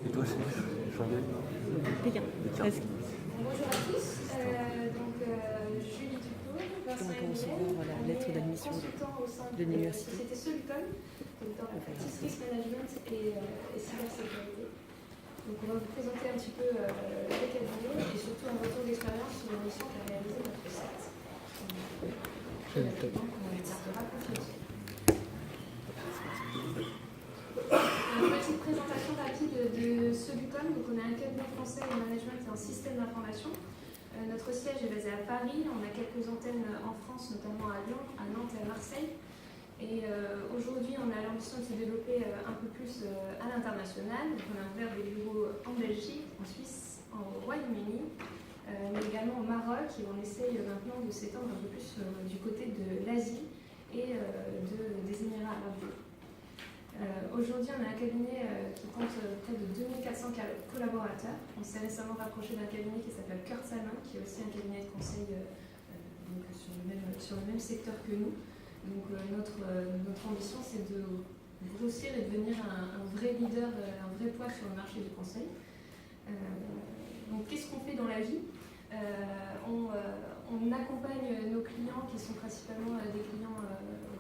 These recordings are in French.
Et toi, c'est Jean-Gaël Pékin. Presque. Bonjour à tous, Julie Duclos, Vincent Comment recevoir la lettre d'admission de l'université. Société Solucom, dans la practice risk management et cybersécurité. Donc on va vous présenter un petit peu le cabinet et surtout un retour d'expérience sur la mission qu'a réalisée notre site. On gardera confiance. Une petite présentation rapide de Solucom. Donc on a un cabinet français en management et en système d'information. Notre siège est basé à Paris. On a quelques antennes en France, notamment à Lyon, à Nantes et à Marseille. Et aujourd'hui, on a l'ambition de se développer un peu plus à l'international. Donc on a ouvert des bureaux en Belgique, en Suisse, au Royaume-Uni, mais également au Maroc. Et on essaye maintenant de s'étendre un peu plus du côté de l'Asie et des Émirats arabes unis. Aujourd'hui, on a un cabinet qui compte près de 2400 collaborateurs. On s'est récemment rapproché d'un cabinet qui s'appelle Kurt Salmon, qui est aussi un cabinet de conseil donc sur le même secteur que nous. Donc notre ambition, c'est de grossir et devenir un vrai leader, un vrai poids sur le marché du conseil. Donc qu'est-ce qu'on fait dans la vie? On accompagne nos clients qui sont principalement des clients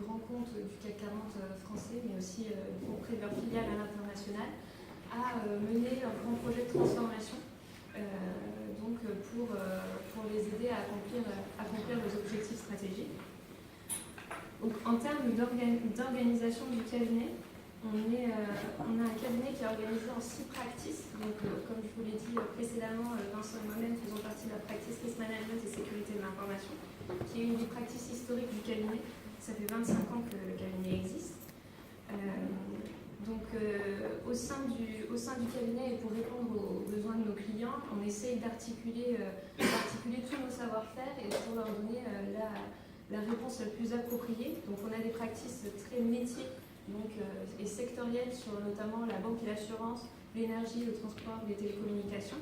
grands comptes du CAC 40 français, mais aussi auprès de leurs filiales à l'international, à mener leurs grands projets de transformation, donc pour les aider à accomplir leurs objectifs stratégiques. Donc, en termes d'organisation du cabinet, on a un cabinet qui est organisé en 6 practices. Donc, comme je vous l'ai dit précédemment, Vincent et moi-même faisons partie de la practice risk management et sécurité de l'information, qui est une des practices historiques du cabinet. Ça fait 25 ans que le cabinet existe. Au sein du cabinet et pour répondre aux besoins de nos clients, on essaye d'articuler tous nos savoir-faire et pour leur donner la réponse la plus appropriée. Donc, on a des practices très métiers et sectorielles sur notamment la banque et l'assurance, l'énergie, le transport, les télécommunications.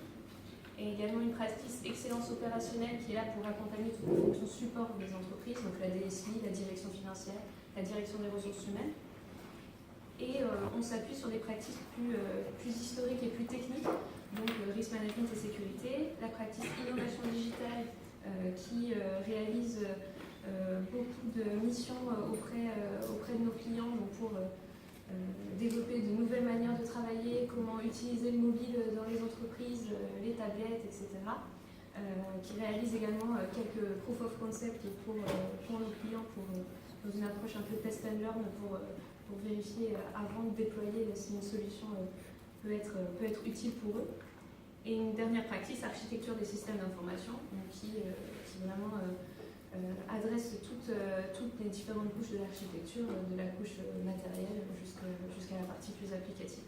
Et également une practice excellence opérationnelle qui est là pour accompagner toutes les fonctions support des entreprises, donc la DSI, la direction financière, la direction des ressources humaines. Et on s'appuie sur des practices plus historiques et plus techniques, donc risk management et sécurité, la practice innovation digitale qui réalise beaucoup de missions auprès de nos clients donc pour développer de nouvelles manières de travailler, comment utiliser le mobile dans les entreprises, les tablettes, etc. Qui réalise également quelques proof of concept pour nos clients dans une approche un peu test and learn pour vérifier avant de déployer si une solution peut être utile pour eux. Et une dernière practice, architecture des systèmes d'information, qui vraiment adresse toutes les différentes couches de l'architecture, de la couche matérielle jusqu'à la partie plus applicative.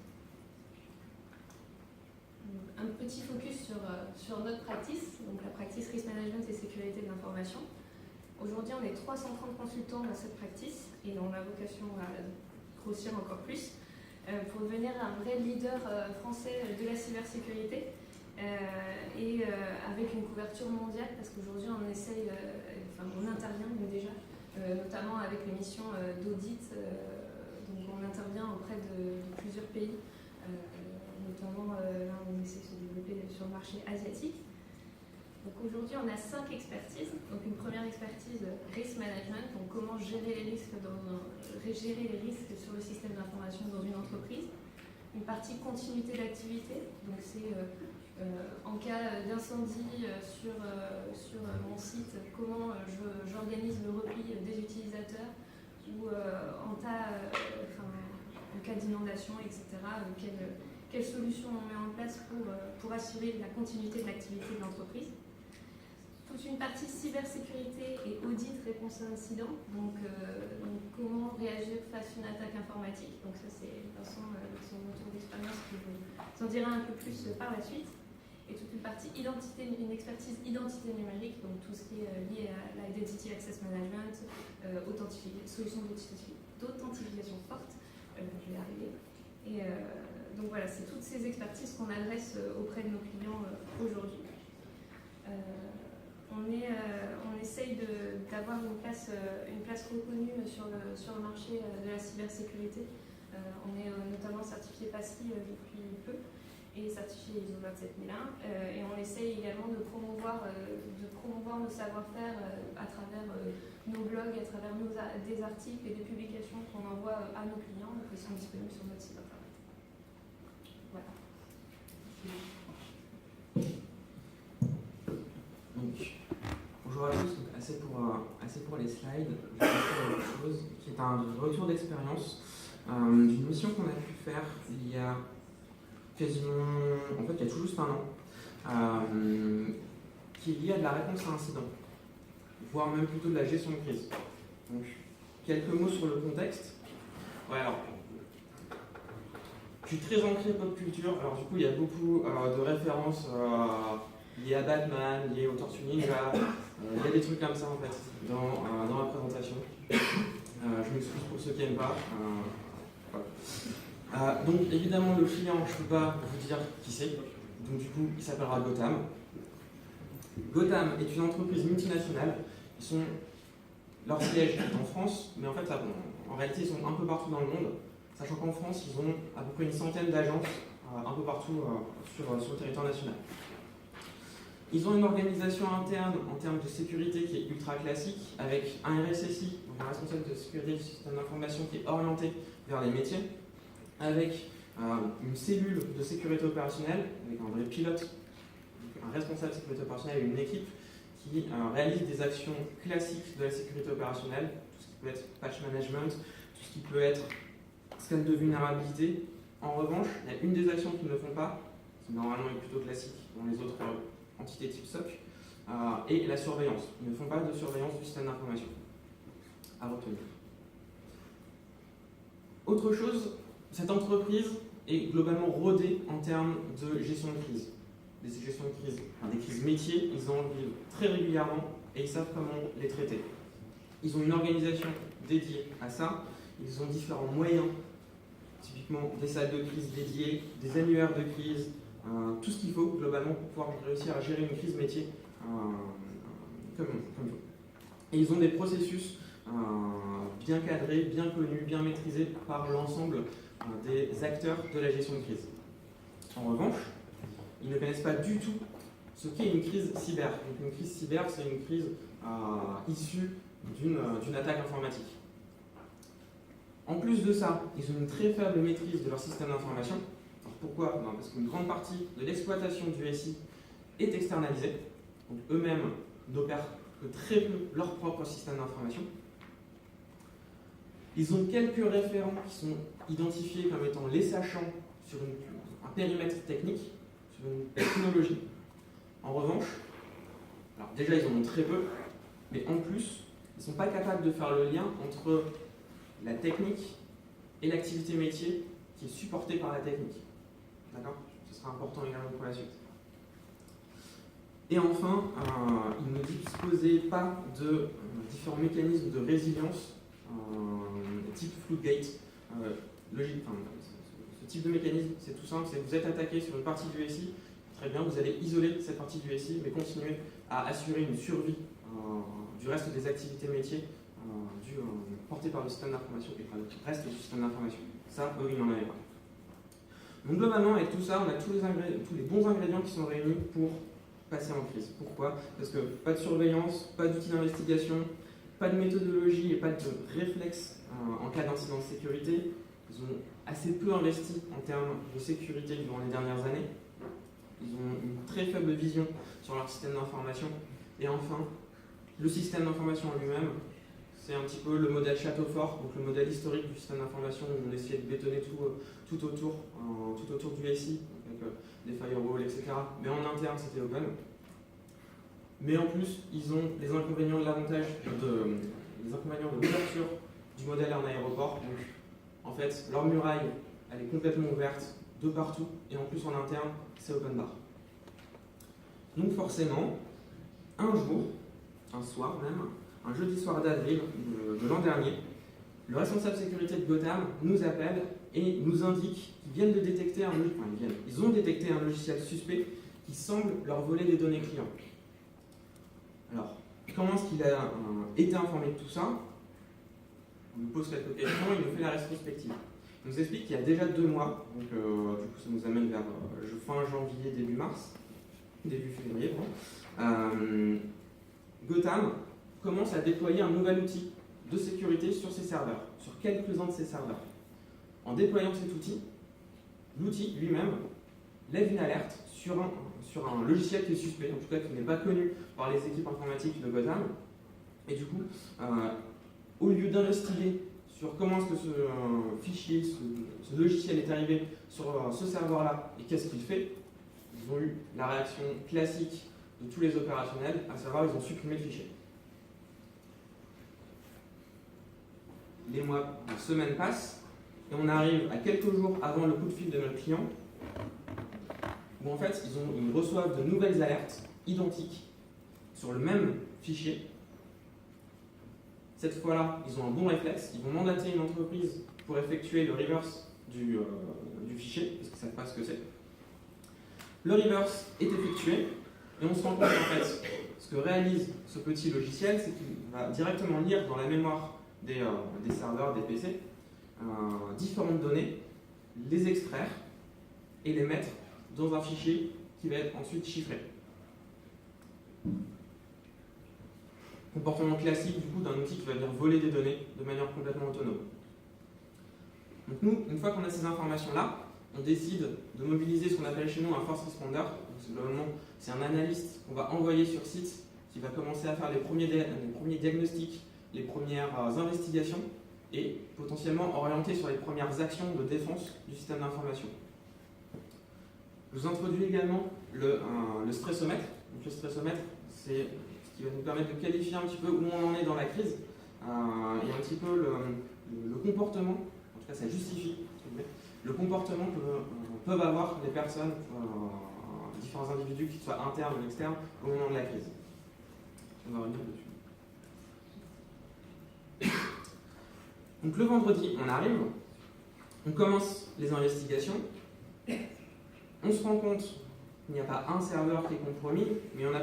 Un petit focus sur notre practice, donc la practice risk management et sécurité de l'information. Aujourd'hui, on est 330 consultants dans cette practice et on a vocation à grossir encore plus pour devenir un vrai leader français de la cybersécurité. Avec une couverture mondiale, parce qu'aujourd'hui on intervient déjà, notamment avec les missions d'audit, donc on intervient auprès de plusieurs pays, notamment là on essaie de se développer sur le marché asiatique. Donc aujourd'hui on a 5 expertises, donc une première expertise risk management, donc comment gérer les risques sur le système d'information dans une entreprise. Une partie continuité d'activité, donc c'est en cas d'incendie sur mon site, comment j'organise le repli des utilisateurs ou en cas d'inondation, etc. Quelles solutions on met en place pour assurer la continuité de l'activité de l'entreprise. Toute une partie cybersécurité et audit réponse à incident, donc comment réagir face à une attaque informatique. Donc ça c'est Vincent, son retour d'expérience qui vous en dira un peu plus par la suite. Et toute une partie une expertise identité numérique, donc tout ce qui est lié à l'identity access management, solutions d'authentification forte, je vais y arriver. Et donc voilà, c'est toutes ces expertises qu'on adresse auprès de nos clients aujourd'hui. On essaye d'avoir une place reconnue sur le marché de la cybersécurité. On est notamment certifié PASI depuis peu. et certifié ISO 27001. Et on essaye également de promouvoir nos savoir-faire à travers nos blogs, à travers des articles et des publications qu'on envoie à nos clients et qui sont disponibles sur notre site internet. Voilà. Donc, bonjour à tous, donc assez pour les slides. Je vais faire quelque chose qui est un retour d'expérience d'une mission qu'on a pu faire il y a quasiment, en fait il y a tout juste un an, qui est lié à de la réponse à incident, voire même plutôt de la gestion de crise. Donc, quelques mots sur le contexte. Ouais, alors, je suis très ancré pop culture, alors du coup il y a beaucoup de références liées à Batman, liées aux Tortues Ninja, il y a des trucs comme ça en fait dans la présentation. Je m'excuse pour ceux qui n'aiment pas. Voilà. Donc évidemment le client, je ne peux pas vous dire qui c'est, donc du coup il s'appellera Gotham. Gotham est une entreprise multinationale, leur siège est en France, mais en fait en réalité ils sont un peu partout dans le monde, sachant qu'en France ils ont à peu près une centaine d'agences un peu partout sur le territoire national. Ils ont une organisation interne en termes de sécurité qui est ultra classique, avec un RSSI, donc un responsable de sécurité du système d'information qui est orienté vers les métiers, avec une cellule de sécurité opérationnelle, avec un vrai pilote, un responsable de sécurité opérationnelle et une équipe qui réalise des actions classiques de la sécurité opérationnelle, tout ce qui peut être patch management, tout ce qui peut être scan de vulnérabilité. En revanche, il y a une des actions qu'ils ne font pas, qui normalement est plutôt classique dans les autres entités type SOC, et la surveillance. Ils ne font pas de surveillance du système d'information à retenir. Autre chose, cette entreprise est globalement rodée en termes de gestion de crise. Des gestions de crise, des crises métiers, ils en vivent très régulièrement et ils savent comment les traiter. Ils ont une organisation dédiée à ça, ils ont différents moyens, typiquement des salles de crise dédiées, des annuaires de crise, tout ce qu'il faut globalement pour pouvoir réussir à gérer une crise métier comme il faut. Et ils ont des processus bien cadrés, bien connus, bien maîtrisés par l'ensemble des acteurs de la gestion de crise. En revanche, ils ne connaissent pas du tout ce qu'est une crise cyber. Donc une crise cyber, c'est une crise issue d'une attaque informatique. En plus de ça, ils ont une très faible maîtrise de leur système d'information. Alors pourquoi ? Parce qu'une grande partie de l'exploitation du SI est externalisée. Donc eux-mêmes n'opèrent que très peu leur propre système d'information. Ils ont quelques référents qui sont identifiés comme étant les sachants sur un périmètre technique, sur une technologie. En revanche, alors déjà ils en ont très peu, mais en plus, ils ne sont pas capables de faire le lien entre la technique et l'activité métier qui est supportée par la technique. D'accord ? Ce sera important également pour la suite. Et enfin, ils ne disposaient pas de différents mécanismes de résilience type Floodgate. Ce type de mécanisme, c'est tout simple, c'est que vous êtes attaqué sur une partie du SI, très bien, vous allez isoler cette partie du SI, mais continuer à assurer une survie du reste des activités métiers portées par le système d'information et par le reste du système d'information. Ça, eux, ils n'en avaient pas. Donc globalement, avec tout ça, on a tous les bons ingrédients qui sont réunis pour passer en crise. Pourquoi ? Parce que pas de surveillance, pas d'outils d'investigation, pas de méthodologie et pas de réflexe en cas d'incident de sécurité. Ils ont assez peu investi en termes de sécurité durant les dernières années. Ils ont une très faible vision sur leur système d'information. Et enfin, le système d'information en lui-même, c'est un petit peu le modèle château fort, donc le modèle historique du système d'information où on essayait de bétonner tout autour du SI, avec des firewalls, etc. Mais en interne, c'était open. Mais en plus, ils ont les inconvénients de l'avantage de l'ouverture du modèle en aéroport. Donc, en fait, leur muraille, elle est complètement ouverte de partout, et en plus en interne, c'est open bar. Donc forcément, un jour, un soir même, un jeudi soir d'avril de l'an dernier, le responsable sécurité de Gotham nous appelle et nous indique qu'ils viennent de détecter ils ont détecté un logiciel suspect qui semble leur voler des données clients. Alors, comment est-ce qu'il a été informé de tout ça ? On nous pose quelques questions, il nous fait la rétrospective. On nous explique qu'il y a déjà 2 mois, donc du coup ça nous amène vers fin janvier, début mars, début février, Gotham commence à déployer un nouvel outil de sécurité sur ses serveurs, sur quelques-uns de ses serveurs. En déployant cet outil, l'outil lui-même lève une alerte sur un logiciel qui est suspect, en tout cas qui n'est pas connu par les équipes informatiques de Gotham. Et du coup, au lieu d'investiguer sur comment est-ce que ce fichier, ce logiciel est arrivé sur ce serveur-là et qu'est-ce qu'il fait, ils ont eu la réaction classique de tous les opérationnels, à savoir ils ont supprimé le fichier. Les mois, les semaines passent, et on arrive à quelques jours avant le coup de fil de notre client, où en fait ils reçoivent de nouvelles alertes identiques sur le même fichier. Cette fois-là, ils ont un bon réflexe, ils vont mandater une entreprise pour effectuer le reverse du fichier, parce qu'ils ne savent pas ce que c'est. Le reverse est effectué, et on se rend compte en fait, ce que réalise ce petit logiciel, c'est qu'il va directement lire dans la mémoire des serveurs, des PC, différentes données, les extraire et les mettre dans un fichier qui va être ensuite chiffré. Comportement classique du coup d'un outil qui va venir voler des données de manière complètement autonome. Donc nous, une fois qu'on a ces informations-là, on décide de mobiliser ce qu'on appelle chez nous un force responder. C'est un analyste qu'on va envoyer sur site qui va commencer à faire les premiers diagnostics, les premières investigations et potentiellement orienter sur les premières actions de défense du système d'information. Je vous introduis également le stressomètre. Donc, le stressomètre, c'est ce qui va nous permettre de qualifier un petit peu où on en est dans la crise et un petit peu le comportement, en tout cas ça justifie le comportement que peuvent avoir les personnes, différents individus, qu'ils soient internes ou externes, au moment de la crise. On va revenir dessus. Donc le vendredi, on arrive, on commence les investigations, on se rend compte qu'il n'y a pas un serveur qui est compromis, mais on a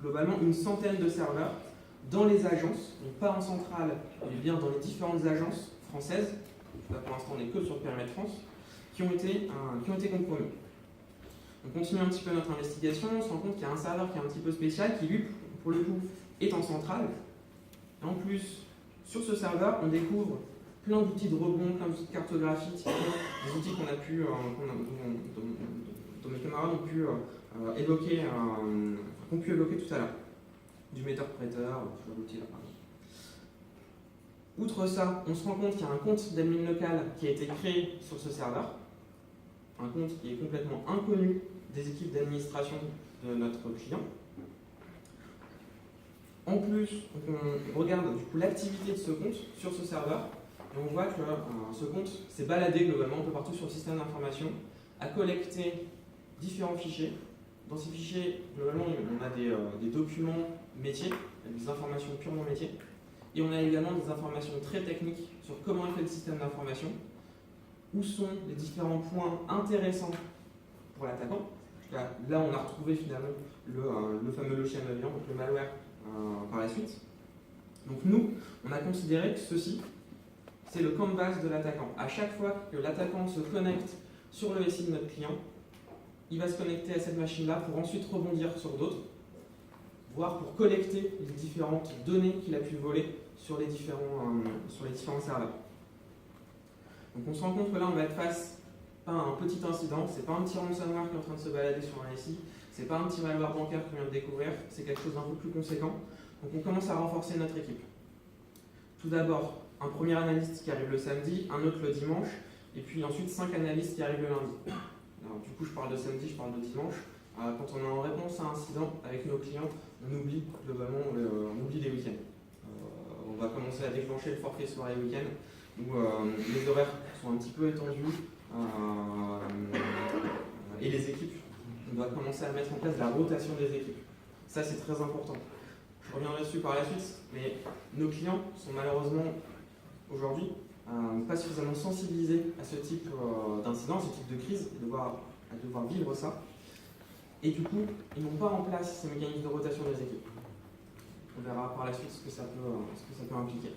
globalement une centaine de serveurs dans les agences, donc pas en centrale, mais bien dans les différentes agences françaises. Là, pour l'instant, on n'est que sur le périmètre France, qui ont été compromis. On continue un petit peu notre investigation, on se rend compte qu'il y a un serveur qui est un petit peu spécial, qui lui, pour le coup, est en centrale. Et en plus, sur ce serveur, on découvre plein d'outils de rebond, plein d'outils de cartographie, des outils qu'on a pu, dont mes camarades ont pu évoquer tout à l'heure. Du metteur-prêteur, ce genre d'outils là par exemple. Outre ça, on se rend compte qu'il y a un compte d'admin local qui a été créé sur ce serveur, un compte qui est complètement inconnu des équipes d'administration de notre client. En plus, on regarde du coup l'activité de ce compte sur ce serveur et on voit que ce compte s'est baladé globalement un peu partout sur le système d'information, a collecté différents fichiers. Dans ces fichiers, globalement, on a des documents métiers, des informations purement métiers, et on a également des informations très techniques sur comment est fait le système d'information, où sont les différents points intéressants pour l'attaquant. Là, on a retrouvé finalement le fameux logiciel malveillant, donc le malware par la suite. Donc nous, on a considéré que ceci, c'est le canvas de l'attaquant. À chaque fois que l'attaquant se connecte sur le SI de notre client, il va se connecter à cette machine-là pour ensuite rebondir sur d'autres, voire pour collecter les différentes données qu'il a pu voler sur les différents serveurs. Donc on se rend compte que là, on va être face pas à un petit incident, c'est pas un petit ransomware qui est en train de se balader sur un SI, c'est pas un petit malware bancaire qu'on vient de découvrir, c'est quelque chose d'un peu plus conséquent. Donc on commence à renforcer notre équipe. Tout d'abord, un premier analyste qui arrive le samedi, un autre le dimanche, et puis ensuite 5 analystes qui arrivent le lundi. Alors, du coup, je parle de samedi, je parle de dimanche. Quand on est en réponse à un incident avec nos clients, on oublie globalement, on oublie les week-ends. On va commencer à déclencher le forfait soirée week-end, où les horaires sont un petit peu étendus, et les équipes, on doit commencer à mettre en place la rotation des équipes. Ça, c'est très important. Je reviendrai dessus par la suite, mais nos clients sont malheureusement aujourd'hui pas suffisamment sensibilisés à ce type d'incident, ce type de crise, à devoir vivre ça. Et du coup, ils n'ont pas en place ces mécanismes de rotation des équipes. On verra par la suite ce que ça peut impliquer.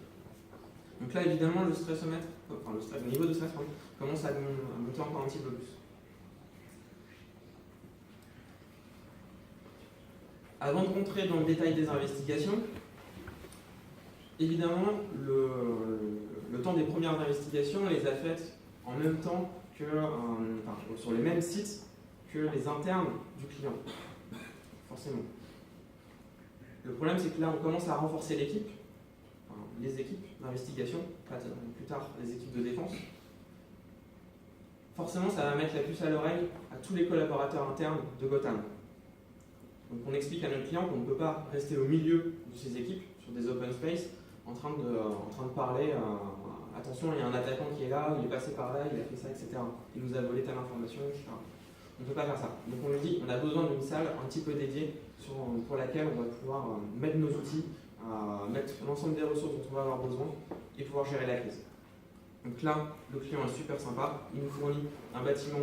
Donc là, évidemment, le niveau de stress commence à monter encore un petit peu plus. Avant de rentrer dans le détail des investigations, évidemment, le temps des premières investigations, on les a faites en même temps que, sur les mêmes sites que les internes du client, forcément. Le problème, c'est que là, on commence à renforcer l'équipe, les équipes d'investigation, plus tard les équipes de défense. Forcément, ça va mettre la puce à l'oreille à tous les collaborateurs internes de Gotham. Donc on explique à notre client qu'on ne peut pas rester au milieu de ces équipes, sur des open space, en train de parler, attention, il y a un attaquant qui est là, il est passé par là, il a fait ça, etc. Il nous a volé telle information, etc. On ne peut pas faire ça. Donc on lui dit, on a besoin d'une salle un petit peu dédiée pour laquelle on va pouvoir mettre nos outils, mettre l'ensemble des ressources dont on va avoir besoin et pouvoir gérer la crise. Donc là, le client est super sympa, il nous fournit un bâtiment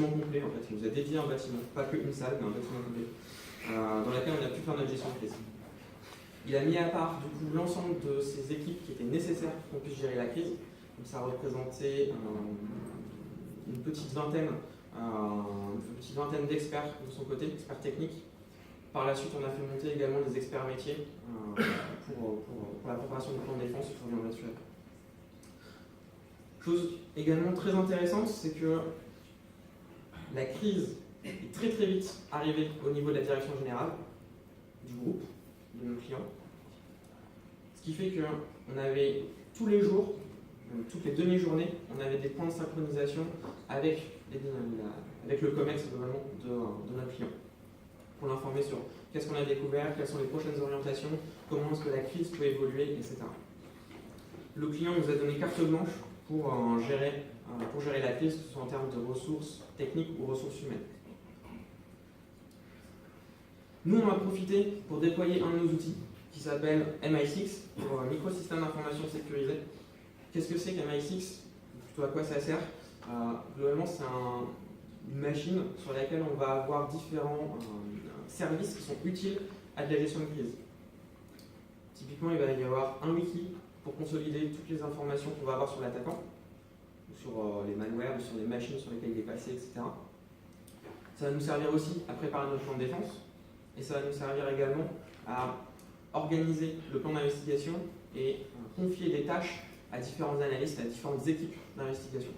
complet, en fait, il nous a dédié un bâtiment, pas qu'une salle, mais un bâtiment complet, dans lequel on a pu faire notre gestion de crise. Il a mis à part du coup l'ensemble de ces équipes qui étaient nécessaires pour qu'on puisse gérer la crise. Donc ça représentait une petite vingtaine d'experts de son côté, experts techniques. Par la suite, on a fait monter également des experts métiers pour la préparation du plan de défense, je reviendrai dessus après. Chose également très intéressante, c'est que la crise est très très vite arrivée au niveau de la direction générale du groupe, de nos clients. Ce qui fait qu'on avait tous les jours, toutes les demi-journées, on avait des points de synchronisation avec le COMEX globalement de notre client, pour l'informer sur qu'est-ce qu'on a découvert, quelles sont les prochaines orientations, comment est-ce que la crise peut évoluer, etc. Le client nous a donné carte blanche pour gérer la crise, que ce soit en termes de ressources techniques ou ressources humaines. Nous, on a profité pour déployer un de nos outils qui s'appelle MI6, pour microsystème d'information sécurisé. Qu'est-ce que c'est qu'MI6? Plutôt à quoi ça sert? Globalement, c'est une machine sur laquelle on va avoir différents services qui sont utiles à de la gestion de crise. Typiquement, il va y avoir un wiki pour consolider toutes les informations qu'on va avoir sur l'attaquant, sur les malwares, sur les machines sur lesquelles il est passé, etc. Ça va nous servir aussi à préparer notre plan de défense, et ça va nous servir également à organiser le plan d'investigation et confier des tâches à différents analystes, à différentes équipes d'investigation.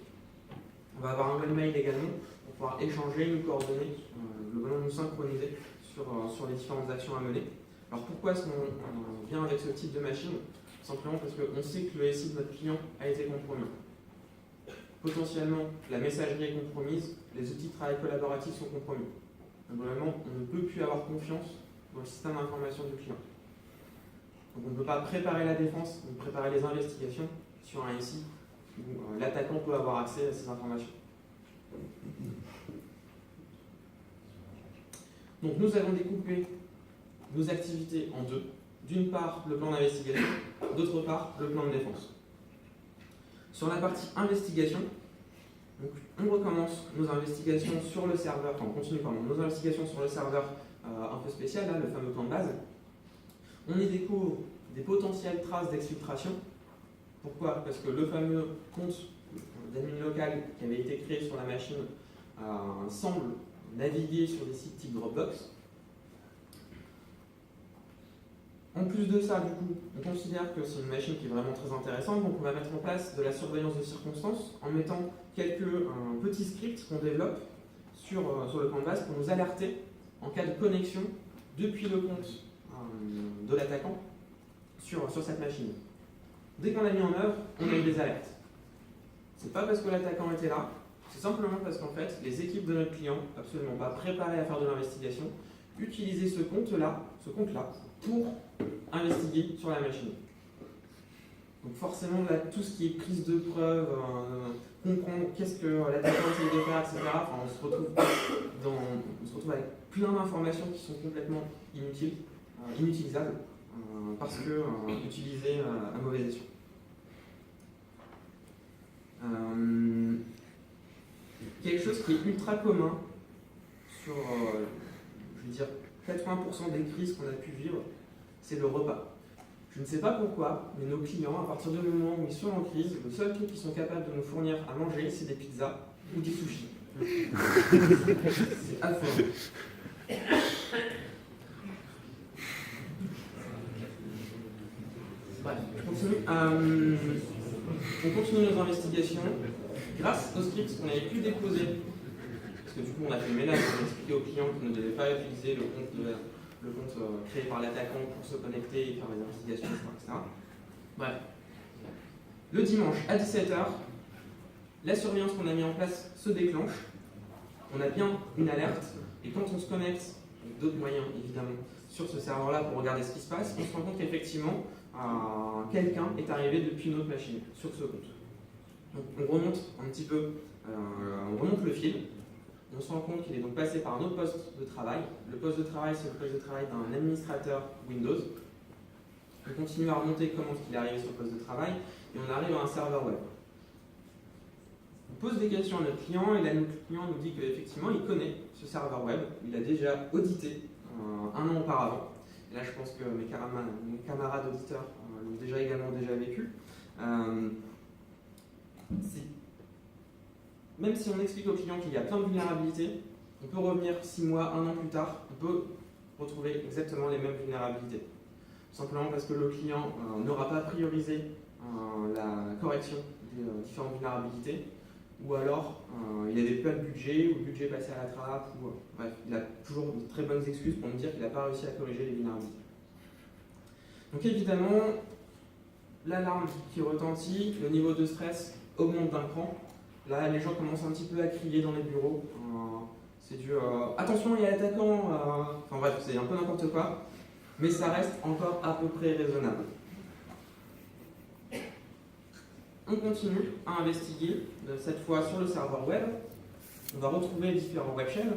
On va avoir un web mail également pour pouvoir échanger, nous coordonner, globalement nous synchroniser sur les différentes actions à mener. Alors pourquoi est-ce qu'on vient avec ce type de machine? Simplement parce qu'on sait que le SI de notre client a été compromis. Potentiellement, la messagerie est compromise, les outils de travail collaboratif sont compromis. Donc vraiment, on ne peut plus avoir confiance dans le système d'information du client. Donc on ne peut pas préparer la défense, ni préparer les investigations sur un SI où l'attaquant peut avoir accès à ces informations. Donc nous avons découpé nos activités en deux. D'une part, le plan d'investigation, d'autre part, le plan de défense. Sur la partie investigation, donc, on recommence nos investigations sur le serveur, enfin on continue nos investigations sur le serveur un peu spécial, là, le fameux plan de base. On y découvre des potentielles traces d'exfiltration. Pourquoi? Parce que le fameux compte d'admin local qui avait été créé sur la machine semble naviguer sur des sites type Dropbox. En plus de ça, du coup, on considère que c'est une machine qui est vraiment très intéressante, donc on va mettre en place de la surveillance de circonstances en mettant quelques petits scripts qu'on développe sur le plan de base pour nous alerter en cas de connexion depuis le compte de l'attaquant sur cette machine. Dès qu'on l'a mis en œuvre, on a eu des alertes. C'est pas parce que l'attaquant était là, c'est simplement parce qu'en fait, les équipes de notre client, absolument pas préparées à faire de l'investigation, utilisaient ce compte-là pour investiguer sur la machine. Donc forcément, là, tout ce qui est prise de preuve, comprendre qu'est-ce que l'attaquant essaie de faire, etc., enfin, on se retrouve avec plein d'informations qui sont complètement inutilisables, parce que utilisées à mauvais escient. Quelque chose qui est ultra commun sur, je veux dire, 80% des crises qu'on a pu vivre, c'est le repas. Je ne sais pas pourquoi, mais nos clients, à partir du moment où ils sont en crise, le seul truc qu'ils sont capables de nous fournir à manger, c'est des pizzas ou des sushis. C'est affolant. Bref, on continue nos investigations. Grâce au script qu'on avait pu déposer, parce que du coup on a fait le ménage, on a expliqué aux clients qu'ils ne devaient pas utiliser le compte créé par l'attaquant pour se connecter et faire les investigations, etc. Bref. Le dimanche à 17 h, la surveillance qu'on a mis en place se déclenche. On a bien une alerte, et quand on se connecte, avec d'autres moyens évidemment, sur ce serveur-là pour regarder ce qui se passe, on se rend compte qu'effectivement, quelqu'un est arrivé depuis une autre machine sur ce compte. Donc on remonte un petit peu, on remonte le fil, on se rend compte qu'il est donc passé par un autre poste de travail. Le poste de travail, c'est le poste de travail d'un administrateur Windows. On continue à remonter comment il est arrivé sur le poste de travail, et on arrive à un serveur web. On pose des questions à notre client, et là notre client nous dit qu'effectivement il connaît ce serveur web, il a déjà audité un an auparavant. Et là je pense que mes camarades auditeurs l'ont déjà vécu. Même si on explique au client qu'il y a plein de vulnérabilités, on peut revenir 6 mois, 1 an plus tard, on peut retrouver exactement les mêmes vulnérabilités. Tout simplement parce que le client n'aura pas priorisé la correction des différentes vulnérabilités, ou alors il n'avait pas de budget, ou le budget passé à la trappe, ou bref, il a toujours de très bonnes excuses pour nous dire qu'il n'a pas réussi à corriger les vulnérabilités. Donc évidemment, l'alarme qui retentit, le niveau de stress augmente d'un cran. Là, les gens commencent un petit peu à crier dans les bureaux. C'est du attention, il y a l'attaquant. Enfin bref, c'est un peu n'importe quoi. Mais ça reste encore à peu près raisonnable. On continue à investiguer, cette fois sur le serveur web. On va retrouver différents web shells.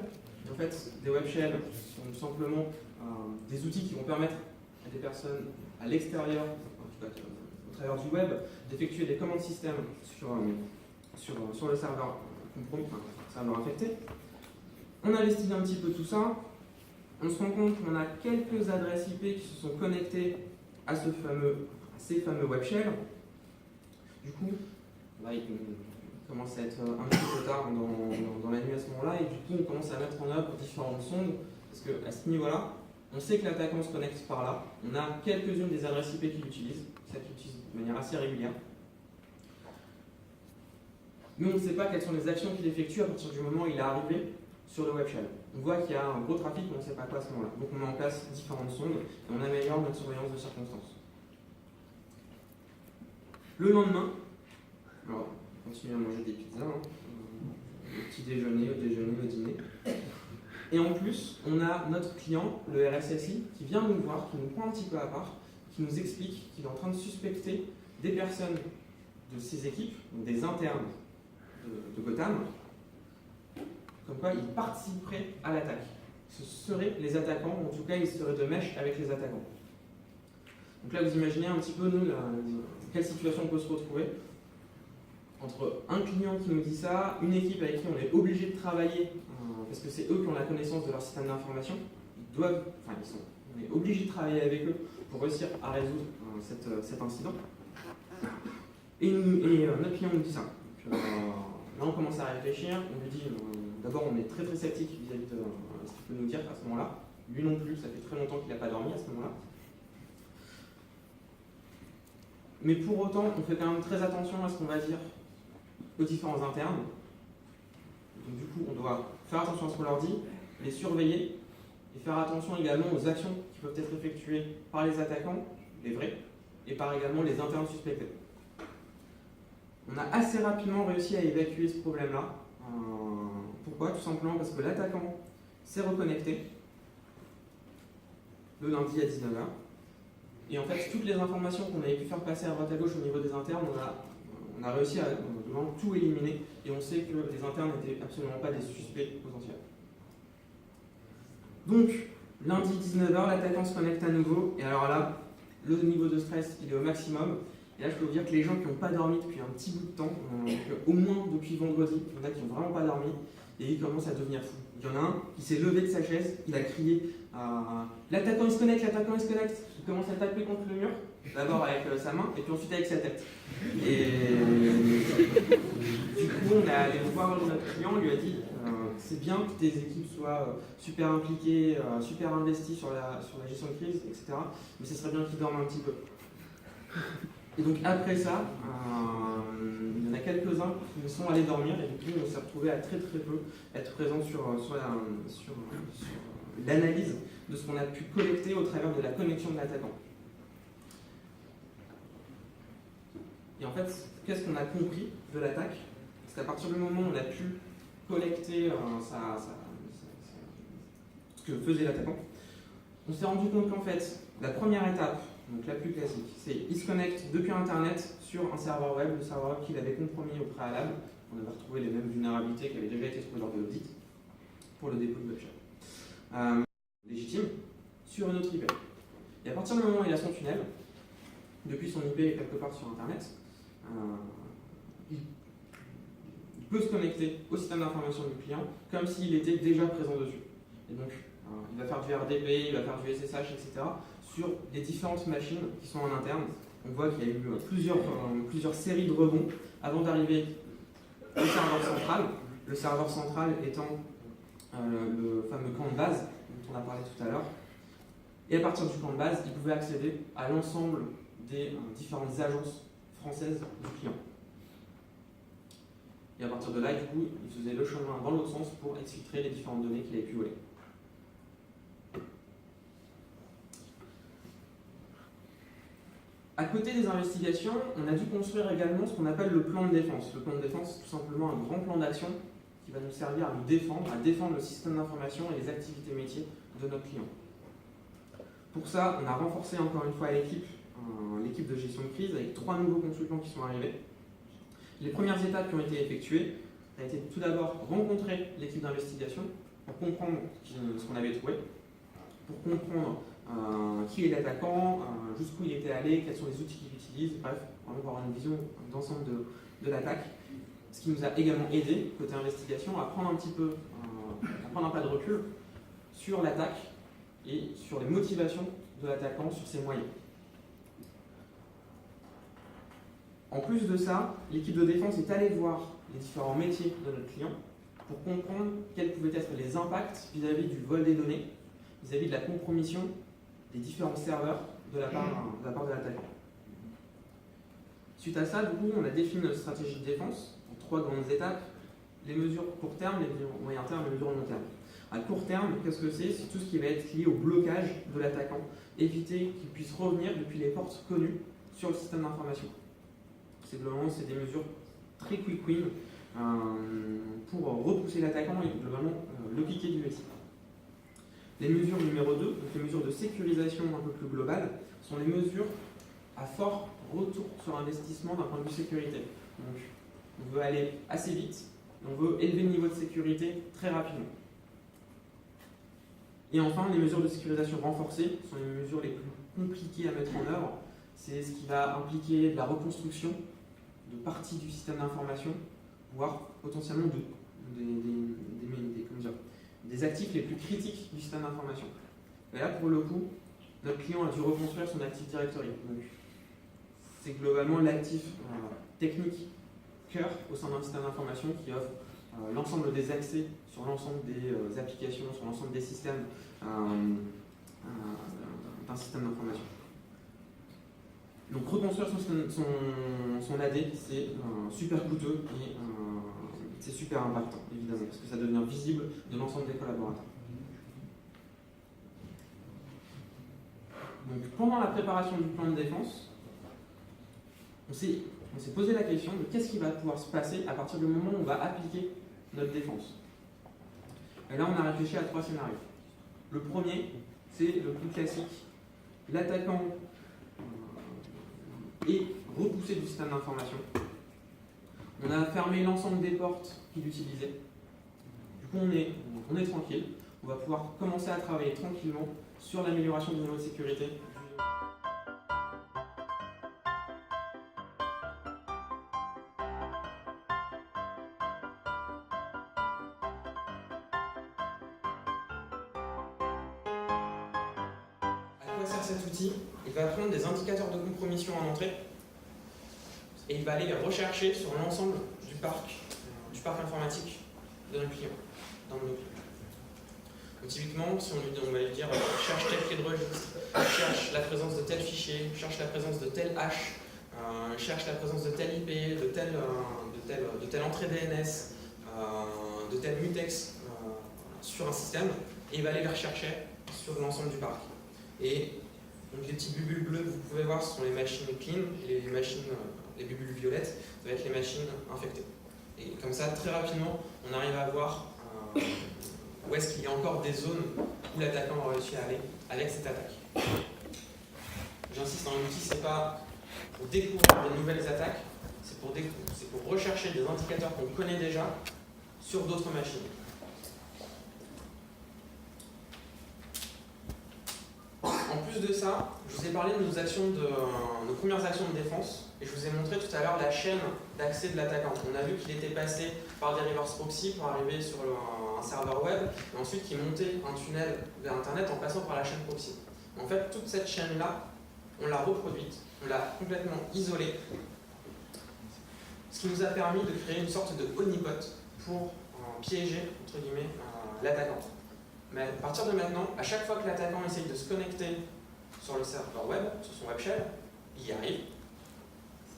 En fait, des web shells sont tout simplement des outils qui vont permettre à des personnes à l'extérieur, en tout cas au travers du web, d'effectuer des commandes système sur le serveur compromis, enfin, serveur infecté. On investigue un petit peu tout ça. On se rend compte qu'on a quelques adresses IP qui se sont connectées à ces fameux web shells. Du coup, là, il commence à être un petit peu tard dans la nuit à ce moment-là, et du coup, on commence à mettre en œuvre différentes sondes, parce qu'à ce niveau-là, on sait que l'attaquant se connecte par là. On a quelques-unes des adresses IP qu'il utilise, celles qu'il utilise de manière assez régulière. Mais on ne sait pas quelles sont les actions qu'il effectue à partir du moment où il est arrivé sur le web shell. On voit qu'il y a un gros trafic, mais on ne sait pas quoi à ce moment-là. Donc on met en place différentes sondes et on améliore notre surveillance de circonstances. Le lendemain, alors, on continue à manger des pizzas, au petit déjeuner, au déjeuner, au dîner. Et en plus, on a notre client, le RSSI, qui vient nous voir, qui nous prend un petit peu à part, qui nous explique qu'il est en train de suspecter des personnes de ses équipes, donc des internes de Gotham, comme quoi ils participeraient à l'attaque. Ce seraient les attaquants, ou en tout cas ils seraient de mèche avec les attaquants. Donc là vous imaginez un petit peu nous, quelle situation on peut se retrouver entre un client qui nous dit ça, une équipe avec qui on est obligé de travailler, parce que c'est eux qui ont la connaissance de leur système d'information, on est obligé de travailler avec eux pour réussir à résoudre cet incident. Et notre client nous dit ça. Donc, là, on commence à réfléchir. On lui dit, d'abord, on est très très sceptique vis-à-vis de ce qu'il peut nous dire à ce moment-là. Lui non plus, ça fait très longtemps qu'il n'a pas dormi à ce moment-là. Mais pour autant, on fait quand même très attention à ce qu'on va dire aux différents internes. Donc, du coup, on doit faire attention à ce qu'on leur dit, les surveiller, et faire attention également aux actions qui peuvent être effectuées par les attaquants, les vrais, et par également les internes suspectés. On a assez rapidement réussi à évacuer ce problème-là. Pourquoi? Tout simplement parce que l'attaquant s'est reconnecté le lundi à 19 h. Et en fait, toutes les informations qu'on avait pu faire passer à droite à gauche au niveau des internes, on a réussi à vraiment tout éliminer. Et on sait que les internes n'étaient absolument pas des suspects potentiels. Donc, lundi 19 h, l'attaquant se connecte à nouveau. Et alors là, le niveau de stress, il est au maximum. Et là, je peux vous dire que les gens qui n'ont pas dormi depuis un petit bout de temps, au moins depuis vendredi, il y en a qui n'ont vraiment pas dormi, et il commence à devenir fou. Il y en a un qui s'est levé de sa chaise, il a crié l'attaquant il se connecte, l'attaquant il se connecte. Il commence à taper contre le mur, d'abord avec sa main et puis ensuite avec sa tête. Et du coup, on est allé voir notre client, on lui a dit c'est bien que tes équipes soient super impliquées, super investies sur la gestion de crise, etc. Mais ce serait bien qu'ils dorment un petit peu. Et donc après ça, il y en a quelques-uns qui sont allés dormir et du coup on s'est retrouvé à très peu être présent sur l'analyse de ce qu'on a pu collecter au travers de la connexion de l'attaquant. Et en fait, qu'est-ce qu'on a compris de l'attaque? Parce qu'à partir du moment où on a pu collecter ce que faisait l'attaquant, on s'est rendu compte qu'en fait, la première étape, donc la plus classique, c'est il se connecte depuis Internet sur un serveur web, le serveur web qu'il avait compromis au préalable. On avait retrouvé les mêmes vulnérabilités qui avaient déjà été trouvées lors de l'audit pour le dépôt de webshell. Légitime sur une autre IP. Et à partir du moment où il a son tunnel, depuis son IP quelque part sur Internet, il peut se connecter au système d'information du client comme s'il était déjà présent dessus. Et donc, il va faire du RDP, il va faire du SSH, etc. sur les différentes machines qui sont en interne. On voit qu'il y a eu plusieurs séries de rebonds avant d'arriver au serveur central. Le serveur central étant le fameux camp de base dont on a parlé tout à l'heure. Et à partir du camp de base, il pouvait accéder à l'ensemble des différentes agences françaises du client. Et à partir de là, du coup, il faisait le chemin dans l'autre sens pour exfiltrer les différentes données qu'il avait pu voler. À côté des investigations, on a dû construire également ce qu'on appelle le plan de défense. Le plan de défense, c'est tout simplement un grand plan d'action qui va nous servir à nous défendre, le système d'information et les activités métiers de notre client. Pour ça, on a renforcé encore une fois l'équipe de gestion de crise avec 3 nouveaux consultants qui sont arrivés. Les premières étapes qui ont été effectuées, ça a été tout d'abord rencontrer l'équipe d'investigation pour comprendre ce qu'on avait trouvé, pour comprendre qui est l'attaquant, jusqu'où il était allé, quels sont les outils qu'il utilise, bref, vraiment avoir une vision d'ensemble de l'attaque. Ce qui nous a également aidé, côté investigation, à prendre un pas de recul sur l'attaque et sur les motivations de l'attaquant, sur ses moyens. En plus de ça, l'équipe de défense est allée voir les différents métiers de notre client pour comprendre quels pouvaient être les impacts vis-à-vis du vol des données, vis-à-vis de la compromission des différents serveurs de la part de l'attaquant. Suite à ça, du coup, on a défini notre stratégie de défense en 3 grandes étapes: les mesures court terme, les mesures moyen terme et les mesures long terme. À court terme, qu'est-ce que c'est? C'est tout ce qui va être lié au blocage de l'attaquant, éviter qu'il puisse revenir depuis les portes connues sur le système d'information. C'est des mesures très quick win pour repousser l'attaquant et globalement le piquer du SI. Les mesures numéro 2, donc les mesures de sécurisation un peu plus globales, sont les mesures à fort retour sur investissement d'un point de vue sécurité. Donc, on veut aller assez vite, on veut élever le niveau de sécurité très rapidement. Et enfin, les mesures de sécurisation renforcées sont les mesures les plus compliquées à mettre en œuvre. C'est ce qui va impliquer de la reconstruction de parties du système d'information, voire potentiellement des actifs les plus critiques du système d'information. Et là, pour le coup, notre client a dû reconstruire son Active Directory. Donc, c'est globalement l'actif technique cœur au sein d'un système d'information qui offre l'ensemble des accès sur l'ensemble des applications, sur l'ensemble des systèmes d'un système d'information. Donc reconstruire son AD, c'est super coûteux et c'est super impactant, évidemment, parce que ça devient visible de l'ensemble des collaborateurs. Donc pendant la préparation du plan de défense, on s'est posé la question de qu'est-ce qui va pouvoir se passer à partir du moment où on va appliquer notre défense. Et là, on a réfléchi à 3 scénarios. Le premier, c'est le plus classique. L'attaquant est repoussé du système d'information. On a fermé l'ensemble des portes qu'il utilisait. Du coup, on est tranquille. On va pouvoir commencer à travailler tranquillement sur l'amélioration du niveau de sécurité. quoi sert cet outil. Il va prendre des indicateurs de compromission en entrée et il va aller les rechercher sur l'ensemble du parc informatique de nos clients, dans nos clients. Donc, typiquement, si on va lui dire cherche tel clé de registre, cherche la présence de tel fichier, cherche la présence de tel hash, cherche la présence de tel IP, de telle entrée DNS, de tel mutex sur un système, et il va aller les rechercher sur l'ensemble du parc. Et donc les petites bulles bleues que vous pouvez voir, ce sont les machines clean, et les bulles violettes, ça va être les machines infectées. Et comme ça, très rapidement, on arrive à voir où est-ce qu'il y a encore des zones où l'attaquant a réussi à aller avec cette attaque. J'insiste, un outil, c'est pas pour découvrir de nouvelles attaques, c'est pour rechercher des indicateurs qu'on connaît déjà sur d'autres machines. En plus de ça, je vous ai parlé de nos premières actions de défense, et je vous ai montré tout à l'heure la chaîne d'accès de l'attaquant. On a vu qu'il était passé par des reverse proxy pour arriver sur un serveur web, et ensuite qu'il montait un tunnel vers Internet en passant par la chaîne proxy. En fait, toute cette chaîne-là, on l'a reproduite, on l'a complètement isolée, ce qui nous a permis de créer une sorte de honeypot pour piéger, entre guillemets, l'attaquant. Mais à partir de maintenant, à chaque fois que l'attaquant essaye de se connecter sur le serveur web, sur son web shell, il y arrive,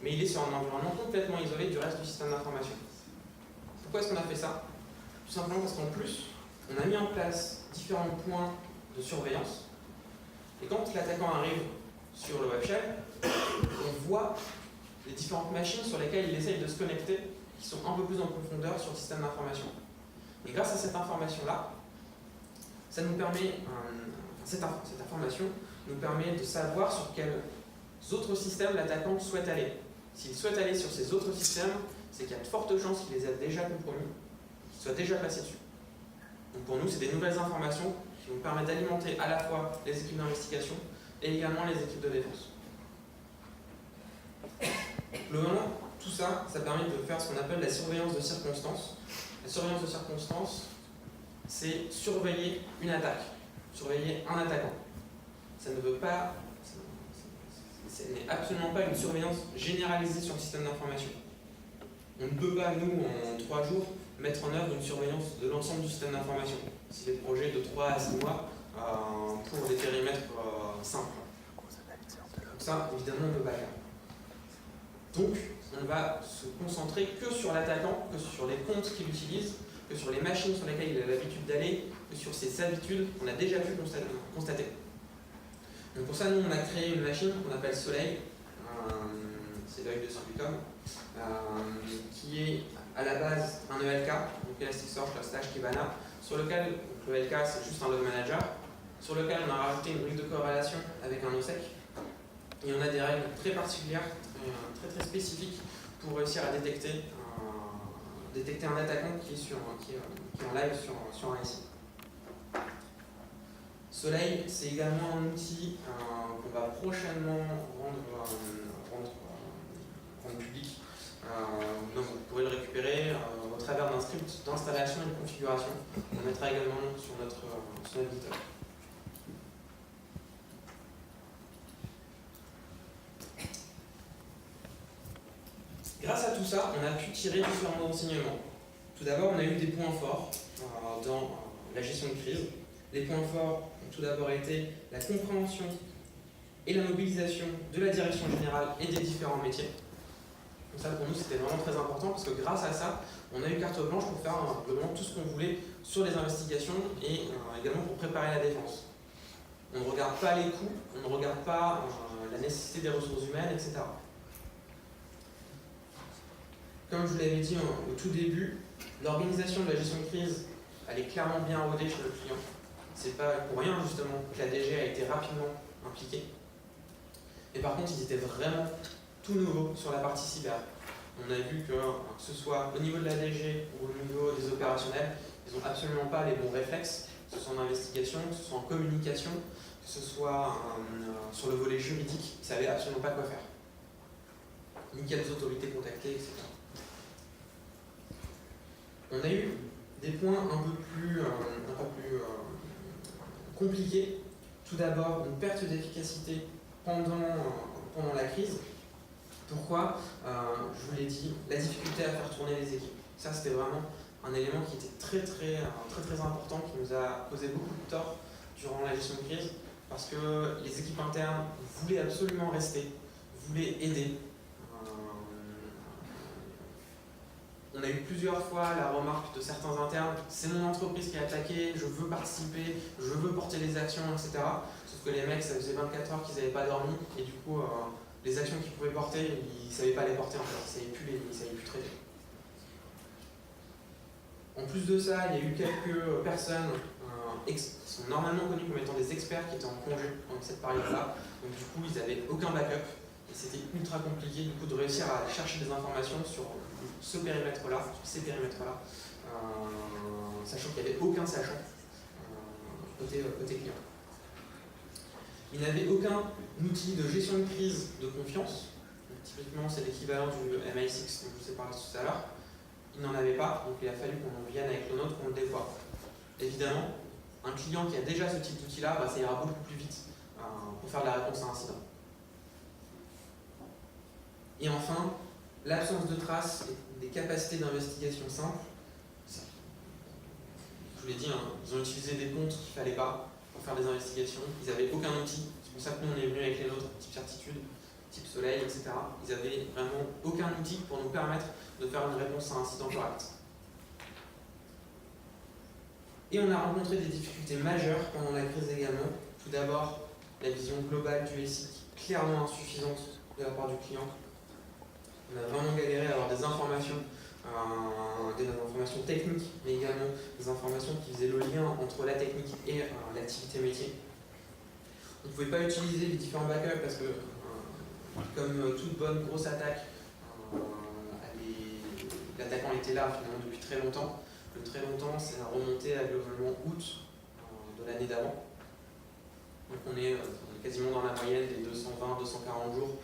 mais il est sur un environnement complètement isolé du reste du système d'information. Pourquoi est-ce qu'on a fait ça? Tout simplement parce qu'en plus, on a mis en place différents points de surveillance, et quand l'attaquant arrive sur le web shell, on voit les différentes machines sur lesquelles il essaye de se connecter, qui sont un peu plus en profondeur sur le système d'information. Et grâce à cette information-là, ça nous permet, cette information nous permet de savoir sur quels autres systèmes l'attaquant souhaite aller. S'il souhaite aller sur ces autres systèmes, c'est qu'il y a de fortes chances qu'il les ait déjà compromis, qu'il soit déjà passé dessus. Donc pour nous, c'est des nouvelles informations qui nous permettent d'alimenter à la fois les équipes d'investigation et également les équipes de défense. Globalement, tout ça, ça permet de faire ce qu'on appelle la surveillance de circonstance. La surveillance de circonstance, c'est surveiller une attaque, surveiller un attaquant. Ça ne veut pas, ce n'est absolument pas une surveillance généralisée sur le système d'information. On ne peut pas, nous, en 3 jours, mettre en œuvre une surveillance de l'ensemble du système d'information. C'est des projets de 3 à 6 mois pour des périmètres simples. Donc ça, évidemment, on ne peut pas faire. Donc, on va se concentrer que sur l'attaquant, que sur les comptes qu'il utilise, que sur les machines sur lesquelles il a l'habitude d'aller, que sur ses habitudes qu'on a déjà pu constater. Donc pour ça, nous, on a créé une machine qu'on appelle Soleil, c'est l'œil de Subicom, qui est à la base un ELK, donc Elasticsearch / Kibana, sur lequel, donc le ELK c'est juste un log manager, sur lequel on a rajouté une brique de corrélation avec un OSEC, et on a des règles très particulières, très spécifiques, pour réussir à détecter un attaquant qui est en live sur un SI. Soleil, c'est également un outil qu'on va prochainement rendre public. Donc vous pourrez le récupérer au travers d'un script d'installation et de configuration. On mettra également sur notre GitHub. Grâce à tout ça, on a pu tirer différents enseignements. Tout d'abord, on a eu des points forts dans la gestion de crise. Les points forts ont tout d'abord été la compréhension et la mobilisation de la direction générale et des différents métiers. Donc ça, pour nous, c'était vraiment très important parce que grâce à ça, on a eu carte blanche pour faire vraiment tout ce qu'on voulait sur les investigations et également pour préparer la défense. On ne regarde pas les coûts, on ne regarde pas la nécessité des ressources humaines, etc. Comme je vous l'avais dit au tout début, l'organisation de la gestion de crise, elle est clairement bien rodée chez le client. C'est pas pour rien justement que la DG a été rapidement impliquée. Et par contre, ils étaient vraiment tout nouveaux sur la partie cyber. On a vu que ce soit au niveau de la DG ou au niveau des opérationnels, ils n'ont absolument pas les bons réflexes, que ce soit en investigation, que ce soit en communication, que ce soit sur le volet juridique, ils ne savaient absolument pas quoi faire. Ni quelles autorités contacter, etc. On a eu des points un peu plus compliqués, Tout d'abord, une perte d'efficacité pendant la crise. Pourquoi? Je vous l'ai dit, la difficulté à faire tourner les équipes. Ça, c'était vraiment un élément qui était très important, qui nous a causé beaucoup de tort durant la gestion de crise, parce que les équipes internes voulaient absolument rester, voulaient aider. On a eu plusieurs fois la remarque de certains internes, c'est mon entreprise qui est attaquée, je veux participer, je veux porter les actions, etc. Sauf que les mecs, ça faisait 24 heures qu'ils n'avaient pas dormi, et du coup, les actions qu'ils pouvaient porter, ils ne savaient pas les porter en fait, ils ne savaient plus traiter. En plus de ça, il y a eu quelques personnes qui sont normalement connues comme étant des experts qui étaient en congé pendant cette période-là, donc du coup, ils n'avaient aucun backup, et c'était ultra compliqué du coup de réussir à chercher des informations sur ce périmètre-là, sur ces périmètres-là, sachant qu'il n'y avait aucun sachant côté client. Il n'avait aucun outil de gestion de crise de confiance. Donc, typiquement, c'est l'équivalent du MI6 dont je vous ai parlé tout à l'heure. Il n'en avait pas, donc il a fallu qu'on en vienne avec le nôtre, qu'on le déploie. Évidemment, un client qui a déjà ce type d'outil-là, ça ira beaucoup plus vite pour faire la réponse à un incident. Et enfin, l'absence de traces et des capacités d'investigation simples. Je vous l'ai dit, ils ont utilisé des comptes qu'il ne fallait pas pour faire des investigations. Ils n'avaient aucun outil. C'est pour ça que nous, on est venu avec les nôtres, type certitude, type soleil, etc. Ils n'avaient vraiment aucun outil pour nous permettre de faire une réponse à un incident correct. Et on a rencontré des difficultés majeures pendant la crise également. Tout d'abord, la vision globale du SI, clairement insuffisante de la part du client. On a vraiment galéré à avoir des informations techniques, mais également des informations qui faisaient le lien entre la technique et l'activité métier. On ne pouvait pas utiliser les différents backups parce que, comme toute bonne grosse attaque, l'attaquant était là finalement depuis très longtemps. Le très longtemps, c'est remonté à globalement août de l'année d'avant. Donc on est quasiment dans la moyenne des 220-240 jours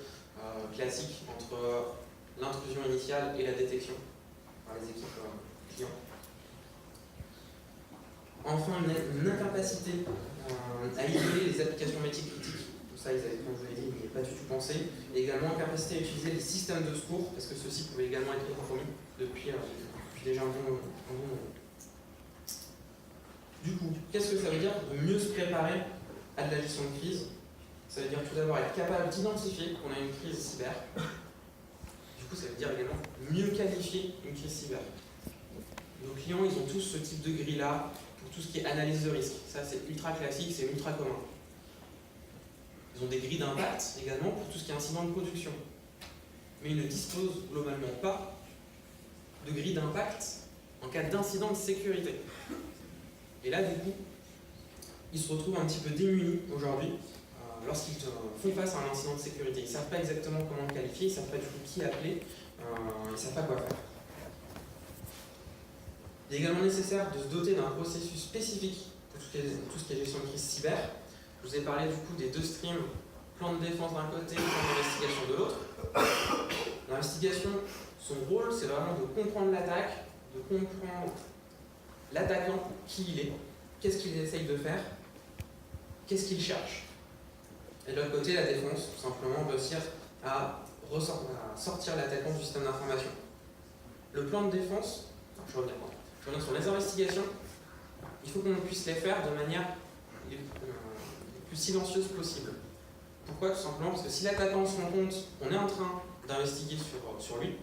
classiques entre l'intrusion initiale et la détection par les équipes clients. Enfin, une incapacité à isoler les applications métiers critiques. Tout ça, ils avaient, comme je vous l'ai dit, n'y pas du tout pensé. Et également, incapacité à utiliser les systèmes de secours, parce que ceux-ci pouvaient également être compromis depuis déjà un bon moment. Du coup, qu'est-ce que ça veut dire de mieux se préparer à de la gestion de crise? Ça veut dire tout d'abord être capable d'identifier qu'on a une crise cyber. Du coup, ça veut dire également mieux qualifier une crise cyber. Nos clients, ils ont tous ce type de grille-là pour tout ce qui est analyse de risque. Ça, c'est ultra classique, c'est ultra commun. Ils ont des grilles d'impact également pour tout ce qui est incident de production. Mais ils ne disposent globalement pas de grille d'impact en cas d'incident de sécurité. Et là, du coup, ils se retrouvent un petit peu démunis aujourd'hui lorsqu'ils font face à un incident de sécurité. Ils ne savent pas exactement comment le qualifier, ils ne savent pas du tout qui appeler, ils ne savent pas quoi faire. Il est également nécessaire de se doter d'un processus spécifique pour tout ce qui est gestion de crise cyber. Je vous ai parlé du coup des deux streams, plan de défense d'un côté, plan d'investigation de l'autre. L'investigation, son rôle, c'est vraiment de comprendre l'attaque, de comprendre l'attaquant, qui il est, qu'est-ce qu'il essaye de faire, qu'est-ce qu'il cherche. Et de l'autre côté, la défense, tout simplement, réussir à sortir l'attaquant du système d'information. Le plan de défense, je reviens sur les investigations, il faut qu'on puisse les faire de manière les plus silencieuse possible. Pourquoi? Tout simplement parce que si l'attaquant se rend compte qu'on est en train d'investiguer sur lui,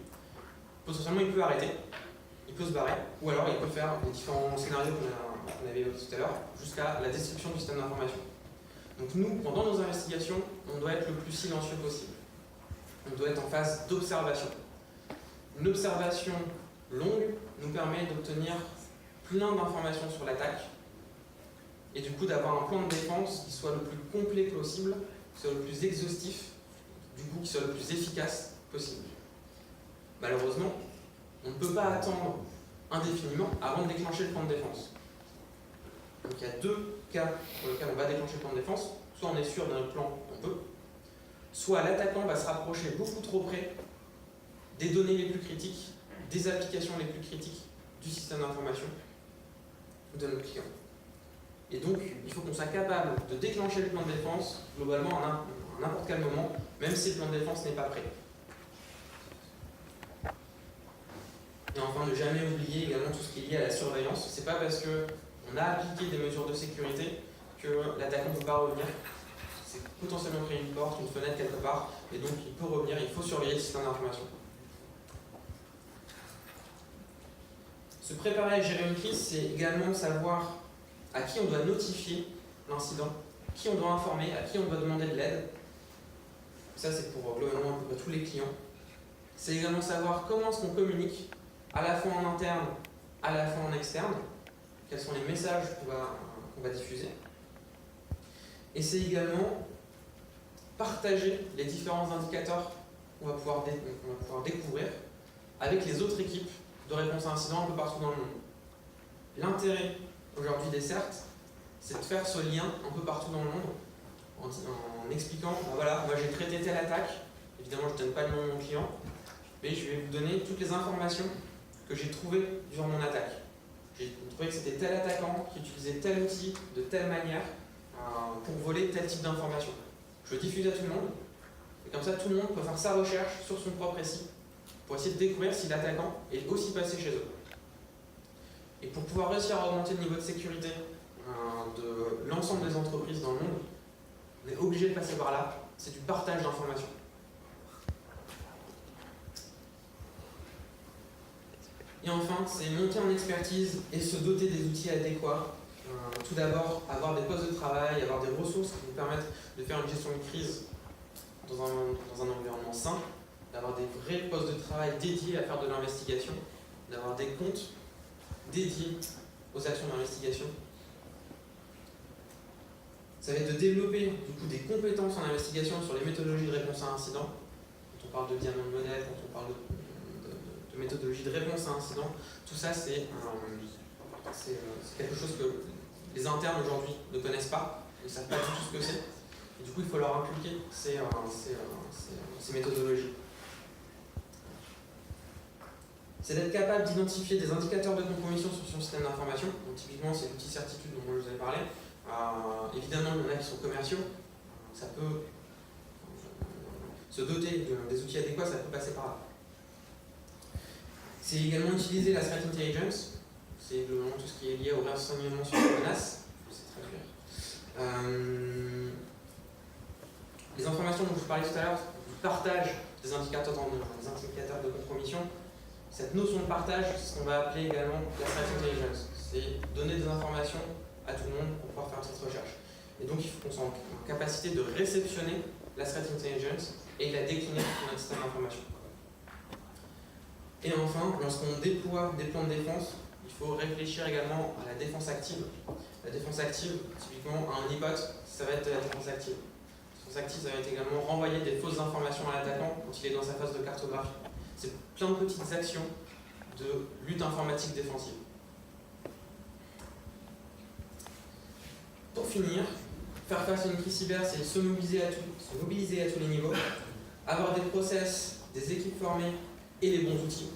potentiellement il peut arrêter, il peut se barrer, ou alors il peut faire les différents scénarios qu'on avait évoqués tout à l'heure, jusqu'à la destruction du système d'information. Donc nous, pendant nos investigations, on doit être le plus silencieux possible. On doit être en phase d'observation. Une observation longue nous permet d'obtenir plein d'informations sur l'attaque et du coup d'avoir un plan de défense qui soit le plus complet possible, qui soit le plus exhaustif, du coup qui soit le plus efficace possible. Malheureusement, on ne peut pas attendre indéfiniment avant de déclencher le plan de défense. Donc il y a deux cas pour lesquels on va déclencher le plan de défense. Soit on est sûr de notre plan, on peut. Soit l'attaquant va se rapprocher beaucoup trop près des données les plus critiques, des applications les plus critiques du système d'information de notre client. Et donc, il faut qu'on soit capable de déclencher le plan de défense globalement à n'importe quel moment, même si le plan de défense n'est pas prêt. Et enfin, ne jamais oublier également tout ce qui est lié à la surveillance. C'est pas parce qu'on a appliqué des mesures de sécurité que l'attaquant ne peut pas revenir. C'est potentiellement créer une porte, une fenêtre quelque part, et donc il peut revenir, il faut surveiller le système d'information. Se préparer à gérer une crise, c'est également savoir à qui on doit notifier l'incident, qui on doit informer, à qui on doit demander de l'aide. Ça, c'est pour globalement à peu près tous les clients. C'est également savoir comment est-ce qu'on communique, à la fois en interne, à la fois en externe, quels sont les messages qu'on va diffuser. Et c'est également partager les différents indicateurs qu'on va pouvoir découvrir avec les autres équipes de réponse à incident un peu partout dans le monde. L'intérêt aujourd'hui des CERT, c'est de faire ce lien un peu partout dans le monde en expliquant, ben voilà, moi j'ai traité telle attaque, évidemment je ne donne pas le nom de mon client, mais je vais vous donner toutes les informations que j'ai trouvées durant mon attaque. J'ai trouvé que c'était tel attaquant qui utilisait tel outil de telle manière pour voler tel type d'informations. Je le diffuse à tout le monde, et comme ça tout le monde peut faire sa recherche sur son propre récit pour essayer de découvrir si l'attaquant est aussi passé chez eux. Et pour pouvoir réussir à augmenter le niveau de sécurité de l'ensemble des entreprises dans le monde, on est obligé de passer par là, c'est du partage d'informations. Et enfin, c'est monter en expertise et se doter des outils adéquats. Tout d'abord, avoir des postes de travail, avoir des ressources qui vous permettent de faire une gestion de crise dans un environnement sain, d'avoir des vrais postes de travail dédiés à faire de l'investigation, d'avoir des comptes dédiés aux actions d'investigation. Ça va être de développer du coup des compétences en investigation sur les méthodologies de réponse à incident. Quand on parle de diamant de modèle, quand on parle de méthodologie de réponse à incident, tout ça c'est quelque chose que les internes aujourd'hui ne connaissent pas, ils ne savent pas du tout ce que c'est. Et du coup, il faut leur inculquer ces méthodologies. C'est d'être capable d'identifier des indicateurs de compromission sur son système d'information. Donc, typiquement, c'est l'outil certitude dont je vous ai parlé. Évidemment, il y en a qui sont commerciaux. Ça peut se doter des outils adéquats, ça peut passer par là. C'est également utiliser la threat intelligence. C'est globalement tout ce qui est lié au renseignement sur les menaces. Je sais traduire. Les informations dont je vous parlais tout à l'heure, du partage des indicateurs de compromission, cette notion de partage, c'est ce qu'on va appeler également la threat intelligence. C'est donner des informations à tout le monde pour pouvoir faire cette recherche. Et donc il faut qu'on soit en capacité de réceptionner la threat intelligence et de la décliner dans notre système d'information. Et enfin, lorsqu'on déploie des plans de défense, il faut réfléchir également à la défense active. La défense active, typiquement, un honeypot, ça va être de la défense active. La défense active, ça va être également renvoyer des fausses informations à l'attaquant quand il est dans sa phase de cartographie. C'est plein de petites actions de lutte informatique défensive. Pour finir, faire face à une crise cyber, c'est se mobiliser à tous les niveaux, avoir des process, des équipes formées et les bons outils,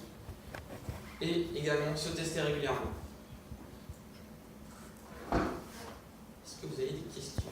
et également se tester régulièrement. Est-ce que vous avez des questions ?